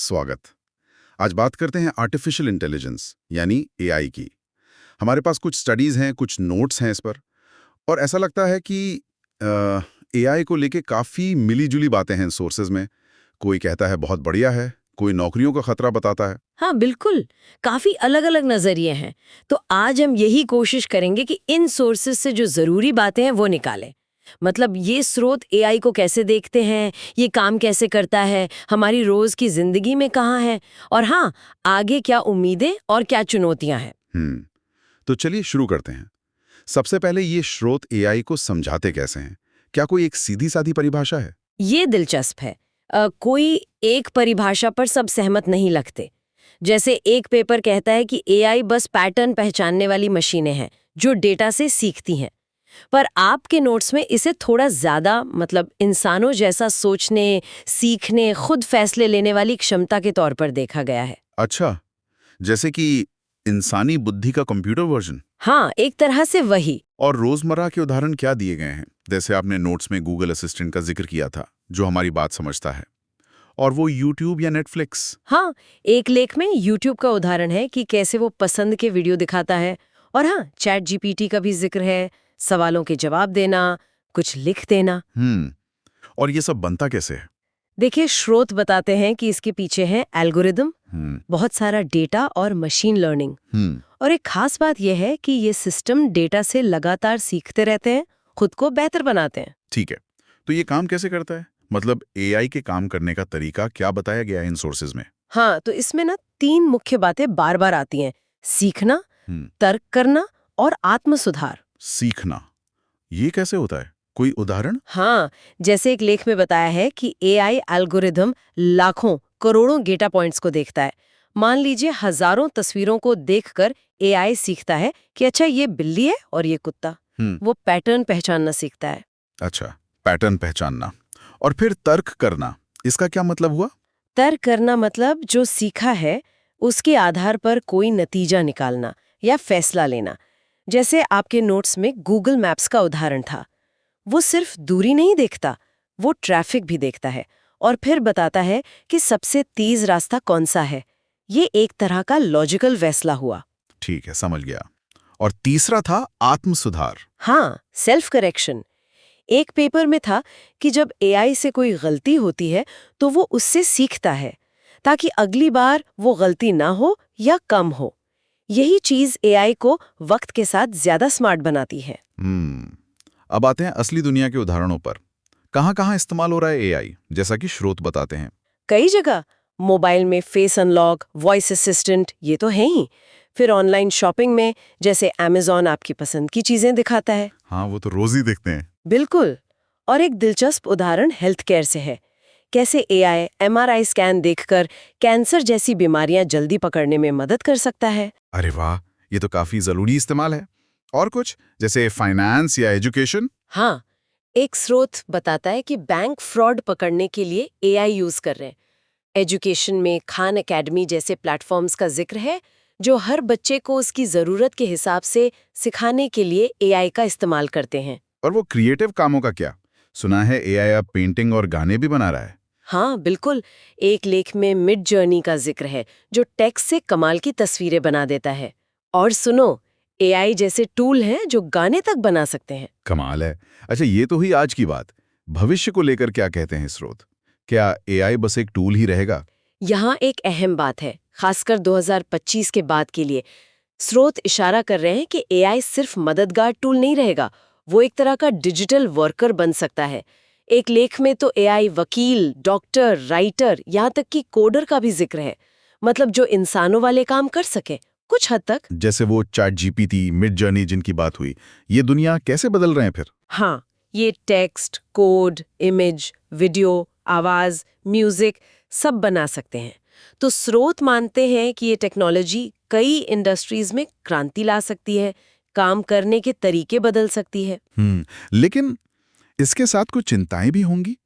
स्वागत। आज बात करते हैं आर्टिफिशियल इंटेलिजेंस यानी एआई की। हमारे पास कुछ स्टडीज़ हैं, कुछ नोट्स हैं इस पर, और ऐसा लगता है कि एआई को लेके काफ़ी मिली-जुली बातें हैं सोर्सेज में। कोई कहता है बहुत बढ़िया है, कोई नौकरियों का खतरा बताता है। हाँ बिल्कुल, काफी अलग-अलग नजरिए हैं। तो आज हम यही कोशिश करेंगे कि इन सोर्सेज से जो जरूरी बातें हैं वो निकालें। मतलब ये स्रोत एआई को कैसे देखते हैं, ये काम कैसे करता है, हमारी रोज की जिंदगी में कहाँ है, और हाँ, आगे क्या उम्मीदें और क्या चुनौतियां हैं। तो चलिए शुरू करते हैं। सबसे पहले ये स्रोत एआई को समझाते कैसे हैं? क्या कोई एक सीधी-सादी परिभाषा है? ये दिलचस्प है। कोई एक परिभाषा पर सब सहमत नहीं लगते। जैसे एक पेपर कहता है कि एआई बस पैटर्न पहचानने वाली मशीनें हैं जो डेटा से सीखती हैं। पर आपके नोट्स में इसे थोड़ा ज्यादा मतलब इंसानों जैसा सोचने, सीखने, खुद फैसले लेने वाली क्षमता के तौर पर देखा गया है। अच्छा, जैसे कि इंसानी बुद्धि का कंप्यूटर वर्जन। हाँ, एक तरह से वही। और रोजमर्रा के उदाहरण क्या दिए गए हैं? जैसे आपने नोट्स में गूगल असिस्टेंट का जिक्र किया था, जो हमारी बात समझता है, और वो यूट्यूब या नेटफ्लिक्स। हाँ, एक लेख में यूट्यूब का उदाहरण है कि कैसे वो पसंद के वीडियो दिखाता है। और हाँ, चैट जीपीटी का भी जिक्र है, सवालों के जवाब देना, कुछ लिख देना। और ये सब बनता कैसे है? देखिए, स्रोत बताते हैं कि इसके पीछे है एल्गोरिदम, बहुत सारा डेटा और मशीन लर्निंग। और एक खास बात यह है कि ये सिस्टम डेटा से लगातार सीखते रहते हैं, खुद को बेहतर बनाते हैं। ठीक है, तो ये काम कैसे करता है? मतलब एआई के काम करने का तरीका क्या बताया गया है इन सोर्सेज में? हाँ, तो इसमें ना 3 मुख्य बातें बार बार आती हैं: सीखना, तर्क करना और आत्म सुधार। सीखना, ये कैसे होता है? कोई उदाहरण? हाँ, जैसे एक लेख में बताया है कि एआई एल्गोरिदम लाखों करोड़ों डेटा पॉइंट्स को देखता है। मान लीजिए हजारों तस्वीरों को देखकर एआई सीखता है कि अच्छा ये बिल्ली है और ये कुत्ता। वो पैटर्न पहचानना सीखता है। अच्छा, पैटर्न पहचानना। और फिर तर्क करना, इसका क्या मतलब हुआ? तर्क करना मतलब जो सीखा है उसके आधार पर कोई नतीजा निकालना या फैसला लेना। जैसे आपके नोट्स में गूगल मैप्स का उदाहरण था। वो सिर्फ दूरी नहीं देखता, वो ट्रैफिक भी देखता है और फिर बताता है कि सबसे तेज रास्ता कौन सा है। ये एक तरह का लॉजिकल फैसला हुआ। ठीक है, समझ गया। और तीसरा था आत्म सुधार। हाँ, सेल्फ करेक्शन। एक पेपर में था कि जब एआई से कोई गलती होती है तो वो उससे सीखता है ताकि अगली बार वो गलती ना हो या कम हो। यही चीज एआई को वक्त के साथ ज्यादा स्मार्ट बनाती है। अब आते हैं असली दुनिया के उदाहरणों पर। कहाँ-कहाँ इस्तेमाल हो रहा है एआई, जैसा कि स्रोत बताते हैं? कई जगह मोबाइल में फेस अनलॉक, वॉइस असिस्टेंट, ये तो है ही। फिर ऑनलाइन शॉपिंग में जैसे अमेज़न आपकी पसंद की चीजें दिखाता है। हाँ, वो तो रोज ही देखते हैं। बिल्कुल। और एक दिलचस्प उदाहरण हेल्थ केयर से है। कैसे एआई एमआरआई स्कैन देखकर कैंसर जैसी बीमारियां जल्दी पकड़ने में मदद कर सकता है। अरे वाह, ये तो काफी जरूरी इस्तेमाल है। और कुछ, जैसे फाइनेंस या एजुकेशन? हाँ, एक स्रोत बताता है कि बैंक फ्रॉड पकड़ने के लिए एआई यूज कर रहे हैं। एजुकेशन में खान एकेडमी जैसे प्लेटफॉर्म्स का जिक्र है, जो हर बच्चे को उसकी जरूरत के हिसाब से सिखाने के लिए एआई का इस्तेमाल करते हैं। और वो क्रिएटिव कामों का क्या? सुना है एआई अब पेंटिंग और गाने भी बना रहा है। हाँ बिल्कुल, एक लेख में मिड जर्नी का जिक्र है, जो टेक्स्ट से कमाल की तस्वीरें बना देता है। और सुनो, एआई जैसे टूल हैं जो गाने तक बना सकते हैं। कमाल है। अच्छा, ये तो हुई आज की बात। भविष्य को लेकर क्या कहते हैं स्रोत? क्या एआई बस एक टूल ही रहेगा? यहाँ एक अहम बात है, खासकर 2025 के बाद के लिए। स्रोत इशारा कर रहे हैं कि एआई सिर्फ मददगार टूल नहीं रहेगा, वो एक तरह का डिजिटल वर्कर बन सकता है। एक लेख में तो एआई वकील, डॉक्टर, राइटर, यहाँ तक कि कोडर का भी जिक्र है। मतलब जो इंसानों वाले काम कर सके कुछ हद तक। जैसे वो चैट जीपीटी, मिड जर्नी जिनकी बात हुई, ये दुनिया कैसे बदल रहे हैं फिर? हाँ, ये टेक्स्ट, कोड, इमेज, वीडियो, आवाज, म्यूजिक सब बना सकते हैं। तो स्रोत मानते हैं कि ये टेक्नोलॉजी कई इंडस्ट्रीज में क्रांति ला सकती है, काम करने के तरीके बदल सकती है। लेकिन इसके साथ कुछ चिंताएं भी होंगी।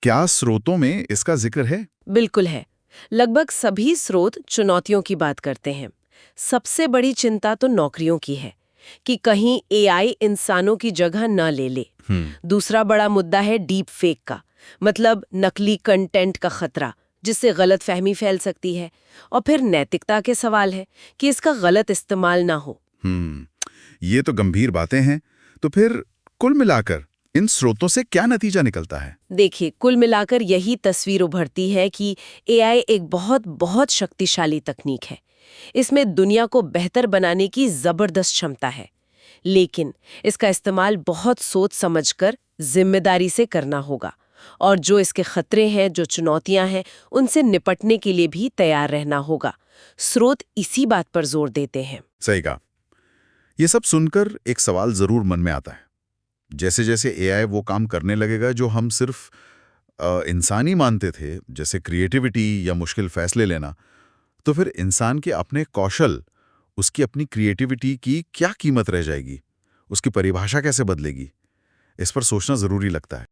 क्या स्रोतों में इसका जिक्र है? बिल्कुल है। लगभग सभी स्रोत चुनौतियों की बात करते हैं। सबसे बड़ी चिंता तो नौकरियों की है कि कहीं एआई इंसानों की जगह न ले ले। दूसरा बड़ा मुद्दा है डीप फेक का, मतलब नकली कंटेंट का खतरा, जिससे गलतफहमी फैल सकती है। और फिर नैतिकता के सवाल है कि इसका गलत इस्तेमाल ना हो। ये तो गंभीर बातें हैं। तो फिर कुल मिलाकर इन स्रोतों से क्या नतीजा निकलता है? देखिए, कुल मिलाकर यही तस्वीर उभरती है कि एआई एक बहुत बहुत शक्तिशाली तकनीक है। इसमें दुनिया को बेहतर बनाने की जबरदस्त क्षमता है, लेकिन इसका इस्तेमाल बहुत सोच समझकर जिम्मेदारी से करना होगा। और जो इसके खतरे हैं, जो चुनौतियां हैं, उनसे निपटने के लिए भी तैयार रहना होगा। स्रोत इसी बात पर जोर देते हैं। सही कहा। ये सब सुनकर एक सवाल जरूर मन में आता है। जैसे जैसे एआई वो काम करने लगेगा जो हम सिर्फ इंसानी मानते थे, जैसे क्रिएटिविटी या मुश्किल फैसले लेना, तो फिर इंसान के अपने कौशल, उसकी अपनी क्रिएटिविटी की क्या कीमत रह जाएगी? उसकी परिभाषा कैसे बदलेगी? इस पर सोचना जरूरी लगता है।